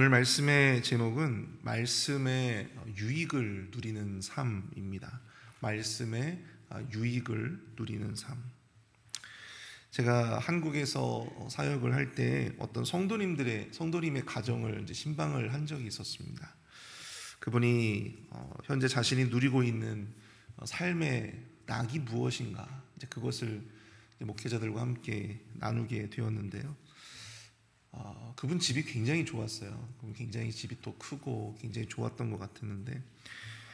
오늘 말씀의 제목은 말씀의 유익을 누리는 삶입니다. 말씀의 유익을 누리는 삶. 제가 한국에서 사역을 할 때 어떤 성도님의 가정을 이제 신방을 한 적이 있었습니다. 그분이 현재 자신이 누리고 있는 삶의 낙이 무엇인가, 이제 그것을 이제 목회자들과 함께 나누게 되었는데요. 그분 집이 굉장히 좋았어요. 굉장히 집이 또 크고 굉장히 좋았던 것 같았는데,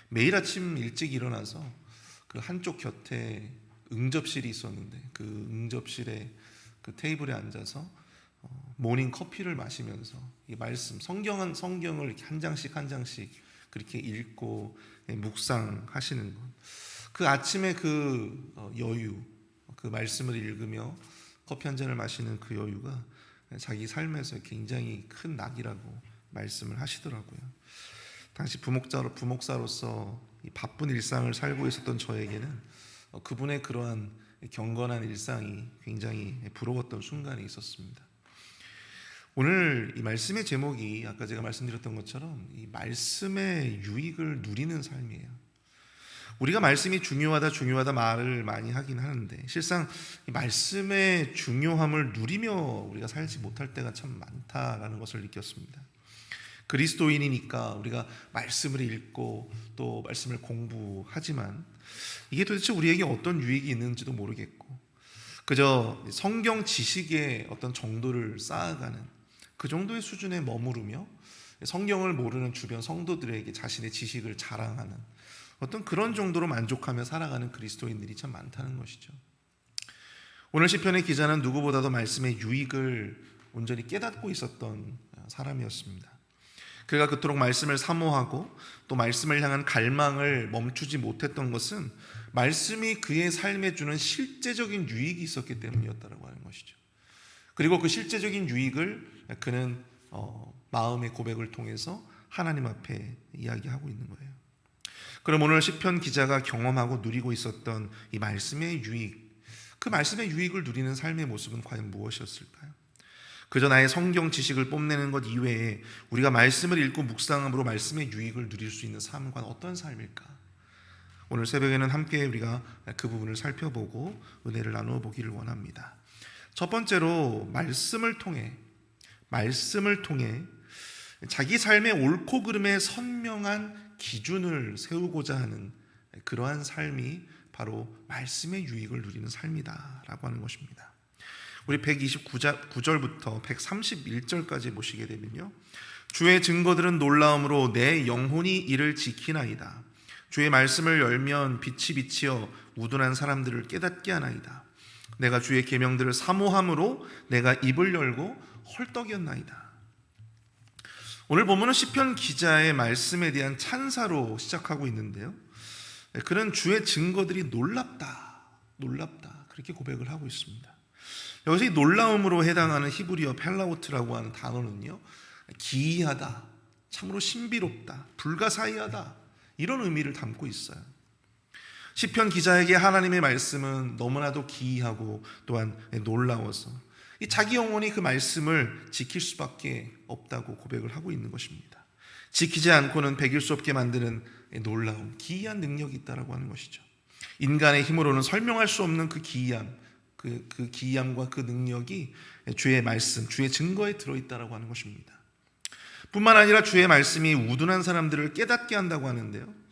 매일 아침 일찍 일어나서 그 한쪽 곁에 응접실이 있었는데, 그 응접실에 그 테이블에 앉아서 모닝 커피를 마시면서 이 말씀, 성경을 이렇게 한 장씩 한 장씩 그렇게 읽고 묵상하시는 것, 그 아침에 그 여유, 그 말씀을 읽으며 커피 한 잔을 마시는 그 여유가 자기 삶에서 굉장히 큰 낙이라고 말씀을 하시더라고요. 당시 부목사로서 이 바쁜 일상을 살고 있었던 저에게는 그분의 그러한 경건한 일상이 굉장히 부러웠던 순간이 있었습니다. 오늘 이 말씀의 제목이 아까 제가 말씀드렸던 것처럼 이 말씀의 유익을 누리는 삶이에요. 우리가 말씀이 중요하다 말을 많이 하긴 하는데, 실상 이 말씀의 중요함을 누리며 우리가 살지 못할 때가 참 많다라는 것을 느꼈습니다. 그리스도인이니까 우리가 말씀을 읽고 또 말씀을 공부하지만 이게 도대체 우리에게 어떤 유익이 있는지도 모르겠고, 그저 성경 지식의 어떤 정도를 쌓아가는 그 정도의 수준에 머무르며 성경을 모르는 주변 성도들에게 자신의 지식을 자랑하는 어떤 그런 정도로 만족하며 살아가는 그리스도인들이 참 많다는 것이죠. 오늘 시편의 기자는 누구보다도 말씀의 유익을 온전히 깨닫고 있었던 사람이었습니다. 그가 그토록 말씀을 사모하고 또 말씀을 향한 갈망을 멈추지 못했던 것은 말씀이 그의 삶에 주는 실제적인 유익이 있었기 때문이었다고 하는 것이죠. 그리고 그 실제적인 유익을 그는 마음의 고백을 통해서 하나님 앞에 이야기하고 있는 거예요. 그럼 오늘 시편 기자가 경험하고 누리고 있었던 이 말씀의 유익, 그 말씀의 유익을 누리는 삶의 모습은 과연 무엇이었을까요? 그저 나의 성경 지식을 뽐내는 것 이외에 우리가 말씀을 읽고 묵상함으로 말씀의 유익을 누릴 수 있는 삶은 과연 어떤 삶일까? 오늘 새벽에는 함께 우리가 그 부분을 살펴보고 은혜를 나누어 보기를 원합니다. 첫 번째로 말씀을 통해 자기 삶의 옳고 그름에 선명한 기준을 세우고자 하는 그러한 삶이 바로 말씀의 유익을 누리는 삶이다라고 하는 것입니다. 우리 129절부터 131절까지 보시게 되면요, 주의 증거들은 놀라움으로 내 영혼이 이를 지키나이다. 주의 말씀을 열면 빛이 비치어 우둔한 사람들을 깨닫게 하나이다. 내가 주의 계명들을 사모함으로 내가 입을 열고 헐떡였나이다. 오늘 본문은 시편 기자의 말씀에 대한 찬사로 시작하고 있는데요, 그는 주의 증거들이 놀랍다 그렇게 고백을 하고 있습니다. 여기서 이 놀라움으로 해당하는 히브리어 펠라우트라고 하는 단어는요, 기이하다, 참으로 신비롭다, 불가사의하다, 이런 의미를 담고 있어요. 시편 기자에게 하나님의 말씀은 너무나도 기이하고 또한 놀라워서 이 자기 영혼이 그 말씀을 지킬 수밖에 없다고 고백을 하고 있는 것입니다. 지키지 않고는 배길 수 없게 만드는 놀라움, 기이한 능력이 있다라고 하는 것이죠. 인간의 힘으로는 설명할 수 없는 그 기이함, 그 기이함과 그 능력이 주의 말씀, 주의 증거에 들어있다라고 하는 것입니다. 뿐만 아니라 주의 말씀이 우둔한 사람들을 깨닫게 한다고 하는데요,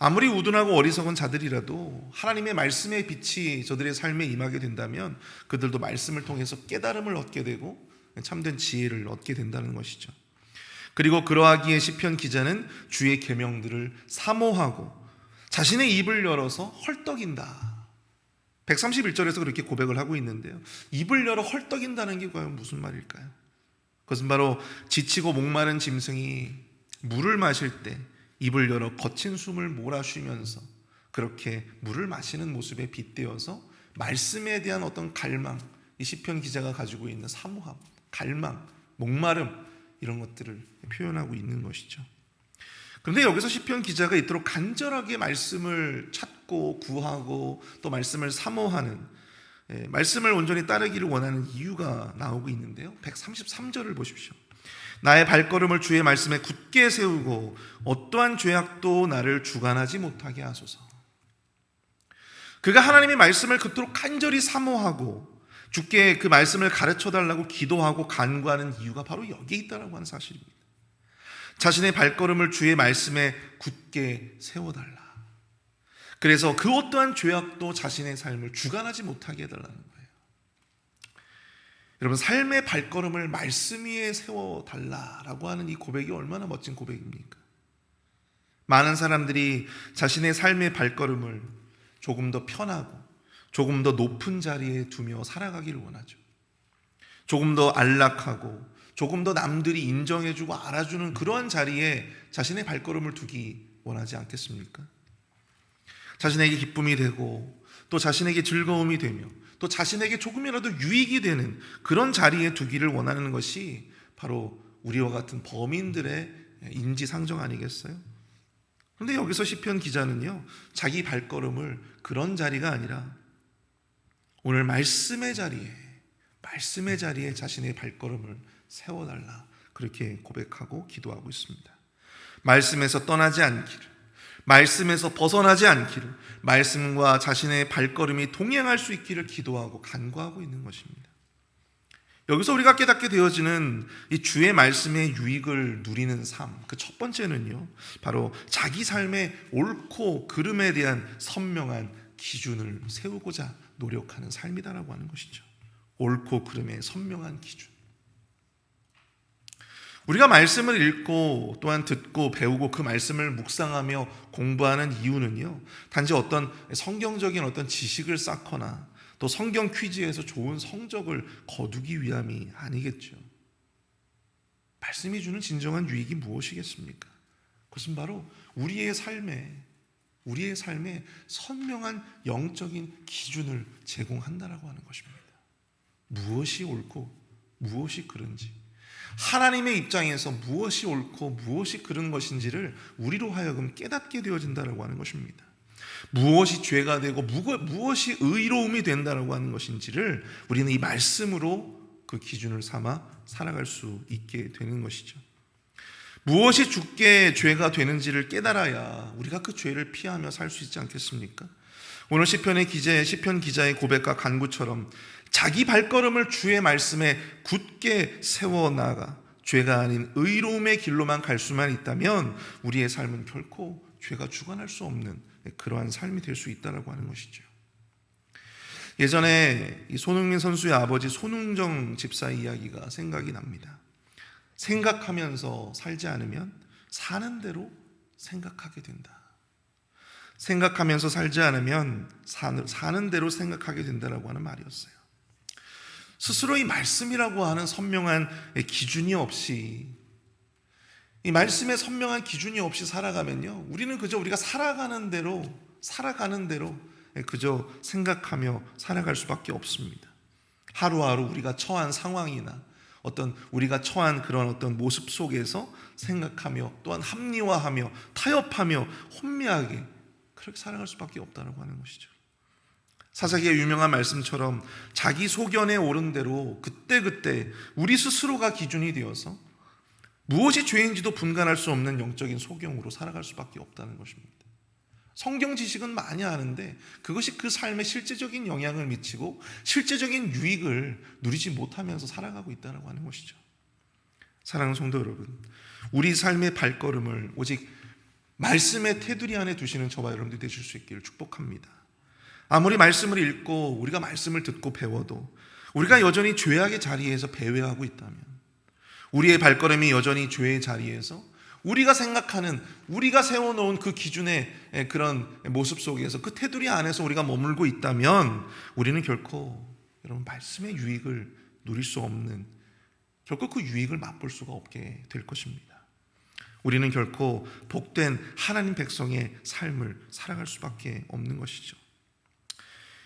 아무리 우둔하고 어리석은 자들이라도 하나님의 말씀의 빛이 저들의 삶에 임하게 된다면 그들도 말씀을 통해서 깨달음을 얻게 되고 참된 지혜를 얻게 된다는 것이죠. 그리고 그러하기에 시편 기자는 주의 계명들을 사모하고 자신의 입을 열어서 헐떡인다. 131절에서 그렇게 고백을 하고 있는데요, 입을 열어 헐떡인다는 게 과연 무슨 말일까요? 그것은 바로 지치고 목마른 짐승이 물을 마실 때 입을 열어 거친 숨을 몰아쉬면서 그렇게 물을 마시는 모습에 빗대어서 말씀에 대한 어떤 갈망, 이 시편 기자가 가지고 있는 사모함, 갈망, 목마름, 이런 것들을 표현하고 있는 것이죠. 그런데 여기서 시편 기자가 이토록 간절하게 말씀을 찾고 구하고 또 말씀을 사모하는, 말씀을 온전히 따르기를 원하는 이유가 나오고 있는데요, 133절을 보십시오. 나의 발걸음을 주의 말씀에 굳게 세우고 어떠한 죄악도 나를 주관하지 못하게 하소서. 그가 하나님의 말씀을 그토록 간절히 사모하고 주께 그 말씀을 가르쳐달라고 기도하고 간구하는 이유가 바로 여기에 있다고 하는 사실입니다. 자신의 발걸음을 주의 말씀에 굳게 세워달라. 그래서 그 어떠한 죄악도 자신의 삶을 주관하지 못하게 해달라는 거예요. 여러분, 삶의 발걸음을 말씀 위에 세워달라라고 하는 이 고백이 얼마나 멋진 고백입니까? 많은 사람들이 자신의 삶의 발걸음을 조금 더 편하고 조금 더 높은 자리에 두며 살아가기를 원하죠. 조금 더 안락하고 조금 더 남들이 인정해주고 알아주는 그러한 자리에 자신의 발걸음을 두기 원하지 않겠습니까? 자신에게 기쁨이 되고 또 자신에게 즐거움이 되며 또 자신에게 조금이라도 유익이 되는 그런 자리에 두기를 원하는 것이 바로 우리와 같은 범인들의 인지상정 아니겠어요? 그런데 여기서 시편 기자는요, 자기 발걸음을 그런 자리가 아니라 오늘 말씀의 자리에 자신의 발걸음을 세워달라, 그렇게 고백하고 기도하고 있습니다. 말씀에서 떠나지 않기를, 말씀에서 벗어나지 않기를, 말씀과 자신의 발걸음이 동행할 수 있기를 기도하고 간구하고 있는 것입니다. 여기서 우리가 깨닫게 되어지는 이 주의 말씀의 유익을 누리는 삶, 그 첫 번째는요, 바로 자기 삶의 옳고 그름에 대한 선명한 기준을 세우고자 노력하는 삶이다라고 하는 것이죠. 옳고 그름의 선명한 기준. 우리가 말씀을 읽고 또한 듣고 배우고 그 말씀을 묵상하며 공부하는 이유는요, 단지 어떤 성경적인 어떤 지식을 쌓거나 또 성경 퀴즈에서 좋은 성적을 거두기 위함이 아니겠죠. 말씀이 주는 진정한 유익이 무엇이겠습니까? 그것은 바로 우리의 삶에 선명한 영적인 기준을 제공한다라고 하는 것입니다. 무엇이 옳고 무엇이 그른지, 하나님의 입장에서 무엇이 옳고 무엇이 그른 것인지를 우리로 하여금 깨닫게 되어진다라고 하는 것입니다. 무엇이 죄가 되고 무엇이 의로움이 된다라고 하는 것인지를 우리는 이 말씀으로 그 기준을 삼아 살아갈 수 있게 되는 것이죠. 무엇이 주께 죄가 되는지를 깨달아야 우리가 그 죄를 피하며 살 수 있지 않겠습니까? 오늘 시편 기자의 고백과 간구처럼 자기 발걸음을 주의 말씀에 굳게 세워나가 죄가 아닌 의로움의 길로만 갈 수만 있다면 우리의 삶은 결코 죄가 주관할 수 없는 그러한 삶이 될 수 있다고 하는 것이죠. 예전에 이 손흥민 선수의 아버지 손흥정 집사의 이야기가 생각이 납니다. 생각하면서 살지 않으면 사는 대로 생각하게 된다. 생각하면서 살지 않으면 사는 대로 생각하게 된다라고 하는 말이었어요. 스스로 이 말씀이라고 하는 선명한 기준이 없이, 이 말씀의 선명한 기준이 없이 살아가면요, 우리는 그저 우리가 살아가는 대로 그저 생각하며 살아갈 수밖에 없습니다. 하루하루 우리가 처한 상황이나 우리가 처한 그런 어떤 모습 속에서 생각하며 또한 합리화하며 타협하며 혼미하게 그렇게 살아갈 수밖에 없다고 하는 것이죠. 사사기의 유명한 말씀처럼 자기 소견에 오른 대로 그때그때 우리 스스로가 기준이 되어서 무엇이 죄인지도 분간할 수 없는 영적인 소경으로 살아갈 수밖에 없다는 것입니다. 성경 지식은 많이 아는데 그것이 그 삶에 실제적인 영향을 미치고 실제적인 유익을 누리지 못하면서 살아가고 있다는 것이죠. 사랑하는 성도 여러분, 우리 삶의 발걸음을 오직 말씀의 테두리 안에 두시는 저와 여러분들이 되실 수 있기를 축복합니다. 아무리 말씀을 읽고 우리가 말씀을 듣고 배워도 우리가 여전히 죄악의 자리에서 배회하고 있다면, 우리의 발걸음이 여전히 죄의 자리에서 우리가 생각하는, 우리가 세워놓은 그 기준의 그런 모습 속에서 그 테두리 안에서 우리가 머물고 있다면 우리는 결코 여러분 말씀의 유익을 누릴 수 없는, 결코 그 유익을 맛볼 수가 없게 될 것입니다. 우리는 결코 복된 하나님 백성의 삶을 살아갈 수밖에 없는 것이죠.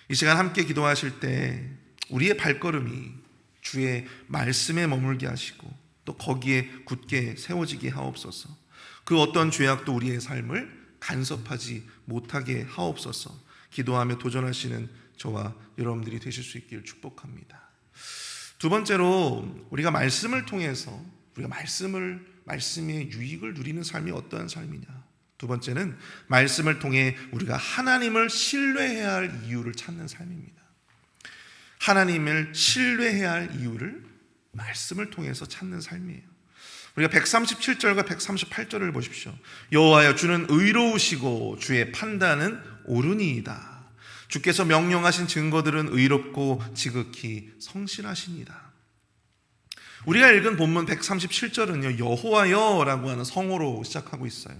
이 시간 함께 기도하실 때 우리의 발걸음이 주의 말씀에 머물게 하시고 또 거기에 굳게 세워지게 하옵소서. 그 어떤 죄악도 우리의 삶을 간섭하지 못하게 하옵소서. 기도하며 도전하시는 저와 여러분들이 되실 수 있기를 축복합니다. 두 번째로, 우리가 말씀을 통해서 우리가 말씀의 유익을 누리는 삶이 어떠한 삶이냐. 두 번째는 말씀을 통해 우리가 하나님을 신뢰해야 할 이유를 찾는 삶입니다. 하나님을 신뢰해야 할 이유를 말씀을 통해서 찾는 삶이에요. 우리가 137절과 138절을 보십시오. 여호와여, 주는 의로우시고 주의 판단은 옳으니이다. 주께서 명령하신 증거들은 의롭고 지극히 성실하시니이다. 우리가 읽은 본문 137절은요, 여호와여라고 하는 성호로 시작하고 있어요.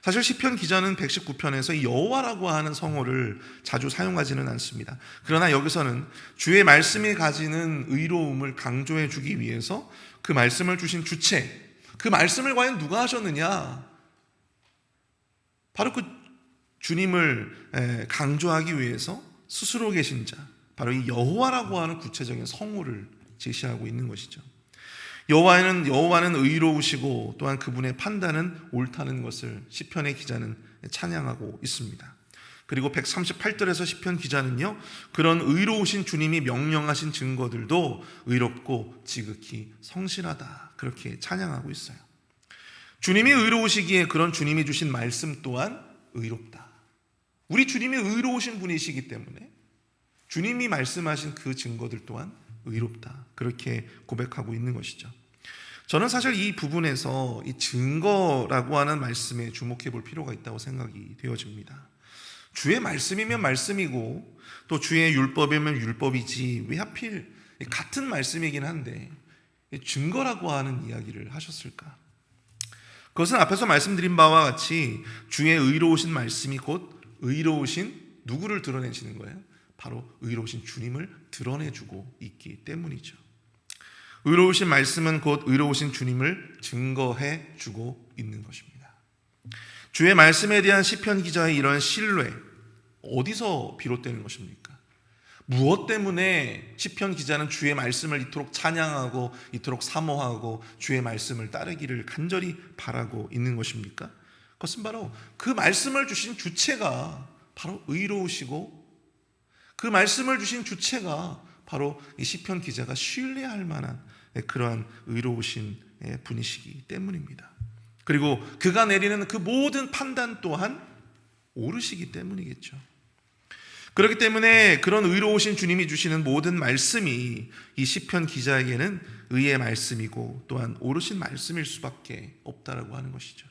사실 시편 기자는 119편에서 이 여호와라고 하는 성호를 자주 사용하지는 않습니다. 그러나 여기서는 주의 말씀이 가지는 의로움을 강조해 주기 위해서 그 말씀을 주신 주체, 그 말씀을 과연 누가 하셨느냐? 바로 그 주님을 강조하기 위해서 스스로 계신 자, 바로 이 여호와라고 하는 구체적인 성호를 제시하고 있는 것이죠. 여호와는 의로우시고 또한 그분의 판단은 옳다는 것을 시편의 기자는 찬양하고 있습니다. 그리고 138절에서 시편 기자는요, 그런 의로우신 주님이 명령하신 증거들도 의롭고 지극히 성실하다, 그렇게 찬양하고 있어요. 주님이 의로우시기에 그런 주님이 주신 말씀 또한 의롭다. 우리 주님이 의로우신 분이시기 때문에 주님이 말씀하신 그 증거들 또한 의롭다, 그렇게 고백하고 있는 것이죠. 저는 사실 이 부분에서 이 증거라고 하는 말씀에 주목해 볼 필요가 있다고 생각이 되어집니다. 주의 말씀이면 말씀이고 또 주의 율법이면 율법이지 왜 하필 같은 말씀이긴 한데 증거라고 하는 이야기를 하셨을까? 그것은 앞에서 말씀드린 바와 같이 주의 의로우신 말씀이 곧 의로우신 누구를 드러내시는 거예요? 바로 의로우신 주님을 드러내주고 있기 때문이죠. 의로우신 말씀은 곧 의로우신 주님을 증거해 주고 있는 것입니다. 주의 말씀에 대한 시편 기자의 이런 신뢰, 어디서 비롯되는 것입니까? 무엇 때문에 시편 기자는 주의 말씀을 이토록 찬양하고 이토록 사모하고 주의 말씀을 따르기를 간절히 바라고 있는 것입니까? 그것은 바로 그 말씀을 주신 주체가 바로 의로우시고 그 말씀을 주신 주체가 바로 이 시편 기자가 신뢰할 만한 그러한 의로우신 분이시기 때문입니다. 그리고 그가 내리는 그 모든 판단 또한 옳으시기 때문이겠죠. 그렇기 때문에 그런 의로우신 주님이 주시는 모든 말씀이 이 시편 기자에게는 의의 말씀이고 또한 옳으신 말씀일 수밖에 없다라고 하는 것이죠.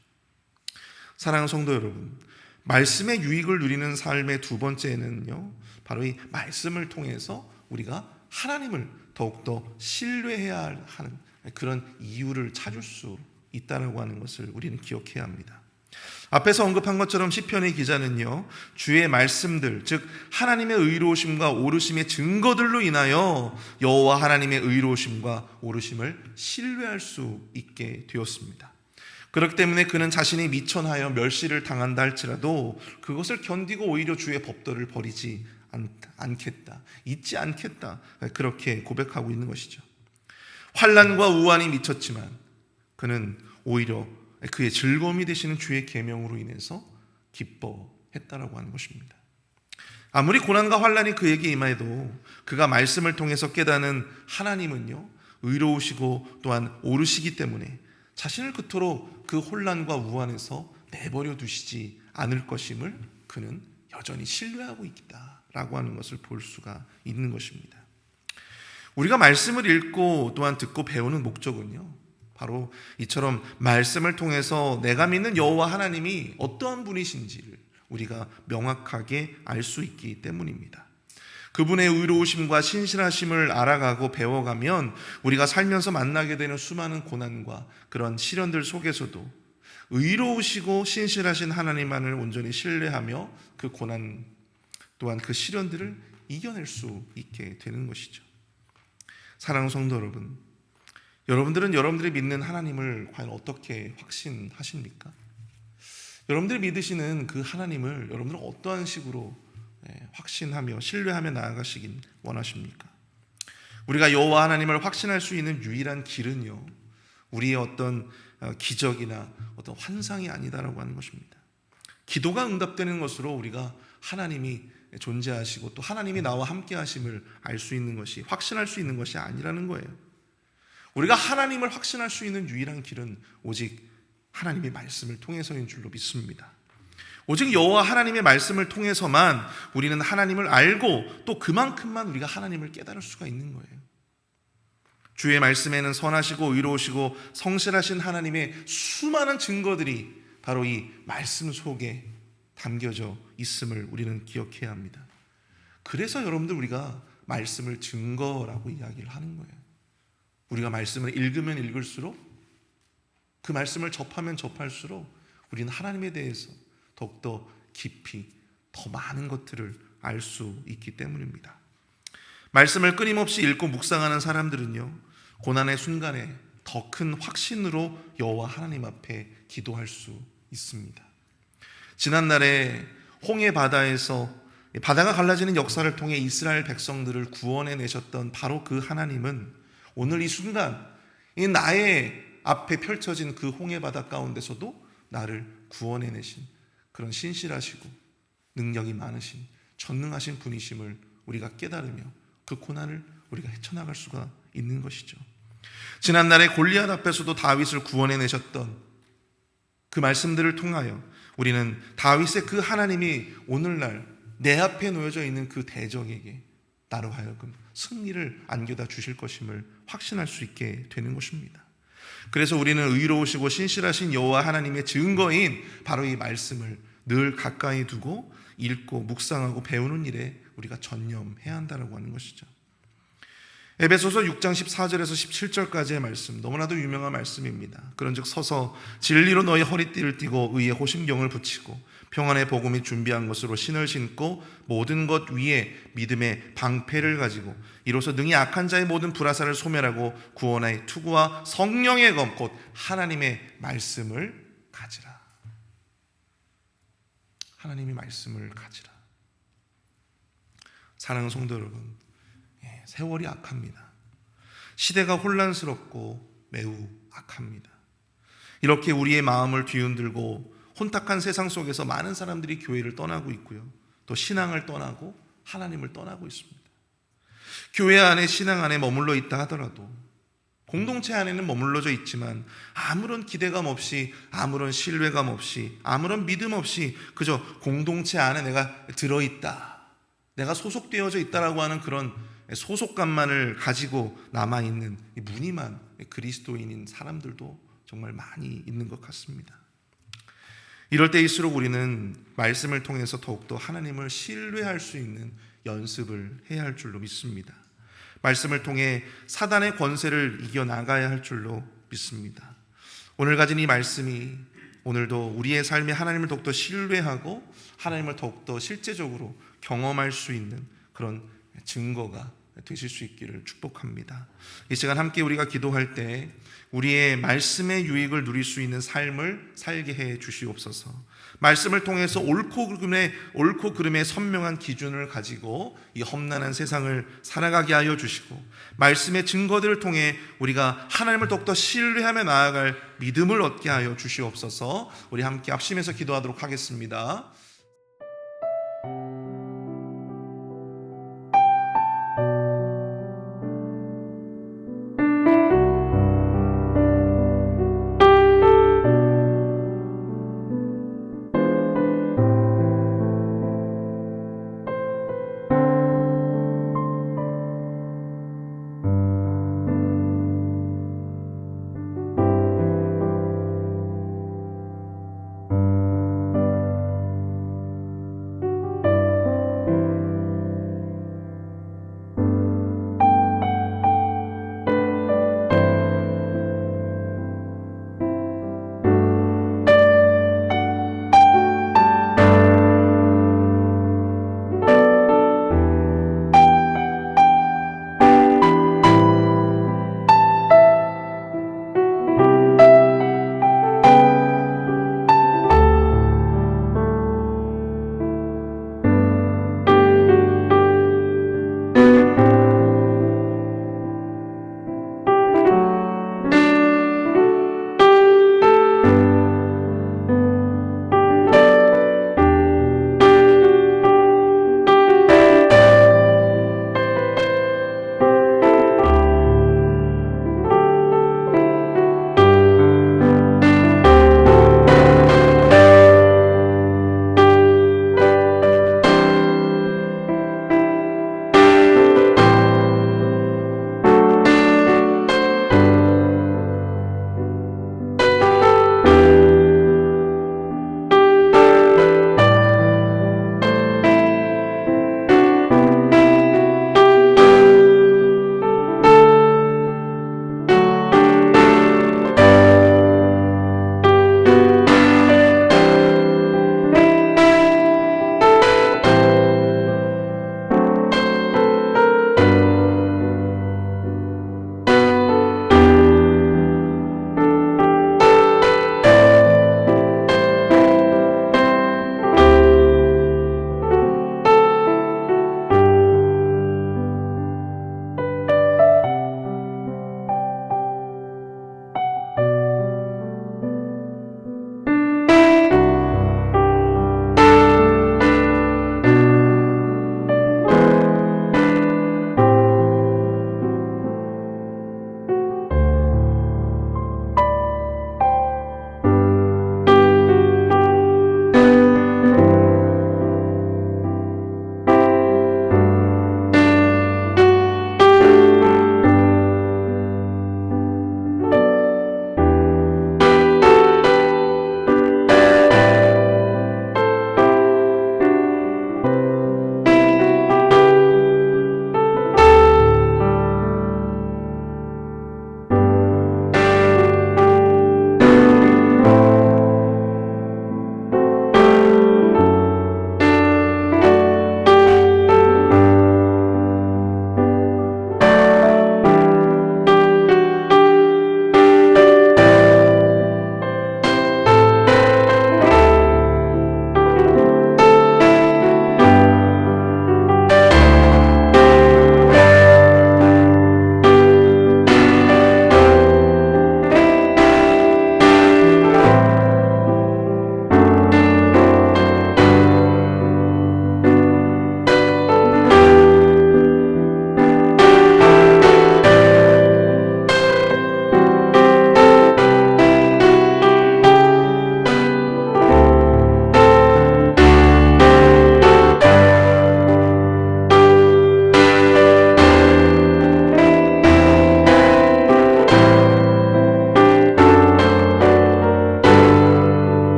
사랑하는 성도 여러분, 말씀의 유익을 누리는 삶의 두 번째는요, 바로 이 말씀을 통해서 우리가 하나님을 더욱더 신뢰해야 하는 그런 이유를 찾을 수 있다라고 하는 것을 우리는 기억해야 합니다. 앞에서 언급한 것처럼 시편의 기자는요, 주의 말씀들, 즉 하나님의 의로우심과 오르심의 증거들로 인하여 여호와 하나님의 의로우심과 오르심을 신뢰할 수 있게 되었습니다. 그렇기 때문에 그는 자신이 미천하여 멸시를 당한다 할지라도 그것을 견디고 오히려 주의 법도를 버리지 않겠다, 잊지 않겠다, 그렇게 고백하고 있는 것이죠. 환난과 우환이 미쳤지만 그는 오히려 그의 즐거움이 되시는 주의 계명으로 인해서 기뻐했다라고 하는 것입니다. 아무리 고난과 환난이 그에게 임해도 그가 말씀을 통해서 깨닫는 하나님은요, 의로우시고 또한 옳으시기 때문에 자신을 그토록 그 혼란과 우환에서 내버려 두시지 않을 것임을 그는 여전히 신뢰하고 있다라고 하는 것을 볼 수가 있는 것입니다. 우리가 말씀을 읽고 또한 듣고 배우는 목적은요, 바로 이처럼 말씀을 통해서 내가 믿는 여호와 하나님이 어떠한 분이신지를 우리가 명확하게 알 수 있기 때문입니다. 그분의 의로우심과 신실하심을 알아가고 배워가면 우리가 살면서 만나게 되는 수많은 고난과 그런 시련들 속에서도 의로우시고 신실하신 하나님만을 온전히 신뢰하며 그 고난 또한 그 시련들을 이겨낼 수 있게 되는 것이죠. 사랑하는 성도 여러분, 여러분들은 여러분들이 믿는 하나님을 과연 어떻게 확신하십니까? 여러분들이 믿으시는 그 하나님을 여러분들은 어떠한 식으로 확신하며 신뢰하며 나아가시긴 원하십니까? 우리가 여호와 하나님을 확신할 수 있는 유일한 길은요, 우리의 어떤 기적이나 어떤 환상이 아니다라고 하는 것입니다. 기도가 응답되는 것으로 우리가 하나님이 존재하시고 또 하나님이 나와 함께 하심을 알 수 있는 것이, 확신할 수 있는 것이 아니라는 거예요. 우리가 하나님을 확신할 수 있는 유일한 길은 오직 하나님의 말씀을 통해서인 줄로 믿습니다. 오직 여호와 하나님의 말씀을 통해서만 우리는 하나님을 알고 또 그만큼만 우리가 하나님을 깨달을 수가 있는 거예요. 주의 말씀에는 선하시고 의로우시고 성실하신 하나님의 수많은 증거들이 바로 이 말씀 속에 담겨져 있음을 우리는 기억해야 합니다. 그래서 여러분들 우리가 말씀을 증거라고 이야기를 하는 거예요. 우리가 말씀을 읽으면 읽을수록, 그 말씀을 접하면 접할수록 우리는 하나님에 대해서 더욱더 깊이 더 많은 것들을 알 수 있기 때문입니다. 말씀을 끊임없이 읽고 묵상하는 사람들은요, 고난의 순간에 더 큰 확신으로 여호와 하나님 앞에 기도할 수 있습니다. 지난날에 홍해 바다에서 바다가 갈라지는 역사를 통해 이스라엘 백성들을 구원해 내셨던 바로 그 하나님은 오늘 이 순간 이 나의 앞에 펼쳐진 그 홍해 바다 가운데서도 나를 구원해 내신 그런 신실하시고 능력이 많으신 전능하신 분이심을 우리가 깨달으며 그 고난을 우리가 헤쳐나갈 수가 있는 것이죠. 지난날에 골리앗 앞에서도 다윗을 구원해 내셨던 그 말씀들을 통하여 우리는 다윗의 그 하나님이 오늘날 내 앞에 놓여져 있는 그 대적에게 나로 하여금 승리를 안겨다 주실 것임을 확신할 수 있게 되는 것입니다. 그래서 우리는 의로우시고 신실하신 여호와 하나님의 증거인 바로 이 말씀을 늘 가까이 두고 읽고 묵상하고 배우는 일에 우리가 전념해야 한다고 하는 것이죠. 에베소서 6장 14절에서 17절까지의 말씀, 너무나도 유명한 말씀입니다. 그런즉 서서 진리로 너희 허리띠를 띠고 의의 호심경을 붙이고 평안의 복음이 준비한 것으로 신을 신고 모든 것 위에 믿음의 방패를 가지고 이로써 능히 악한 자의 모든 불화살을 소멸하고 구원의 투구와 성령의 검 곧 하나님의 말씀을 가지라. 하나님의 말씀을 가지라. 사랑하는 성도 여러분, 세월이 악합니다. 시대가 혼란스럽고 매우 악합니다. 이렇게 우리의 마음을 뒤흔들고 혼탁한 세상 속에서 많은 사람들이 교회를 떠나고 있고요, 또 신앙을 떠나고 하나님을 떠나고 있습니다. 교회 안에, 신앙 안에 머물러 있다 하더라도, 공동체 안에는 머물러져 있지만 아무런 기대감 없이, 아무런 신뢰감 없이, 아무런 믿음 없이 그저 공동체 안에 내가 들어있다, 내가 소속되어져 있다라고 하는 그런 소속감만을 가지고 남아있는 무늬만 그리스도인인 사람들도 정말 많이 있는 것 같습니다. 이럴 때일수록 우리는 말씀을 통해서 더욱더 하나님을 신뢰할 수 있는 연습을 해야 할 줄로 믿습니다. 말씀을 통해 사단의 권세를 이겨나가야 할 줄로 믿습니다. 오늘 가진 이 말씀이 오늘도 우리의 삶에 하나님을 더욱더 신뢰하고 하나님을 더욱더 실제적으로 경험할 수 있는 그런 증거가 되실 수 있기를 축복합니다. 이 시간 함께 우리가 기도할 때 우리의 말씀의 유익을 누릴 수 있는 삶을 살게 해 주시옵소서. 말씀을 통해서 옳고 그름의 선명한 기준을 가지고 이 험난한 세상을 살아가게 하여 주시고, 말씀의 증거들을 통해 우리가 하나님을 더욱더 신뢰하며 나아갈 믿음을 얻게 하여 주시옵소서. 우리 함께 합심해서 기도하도록 하겠습니다.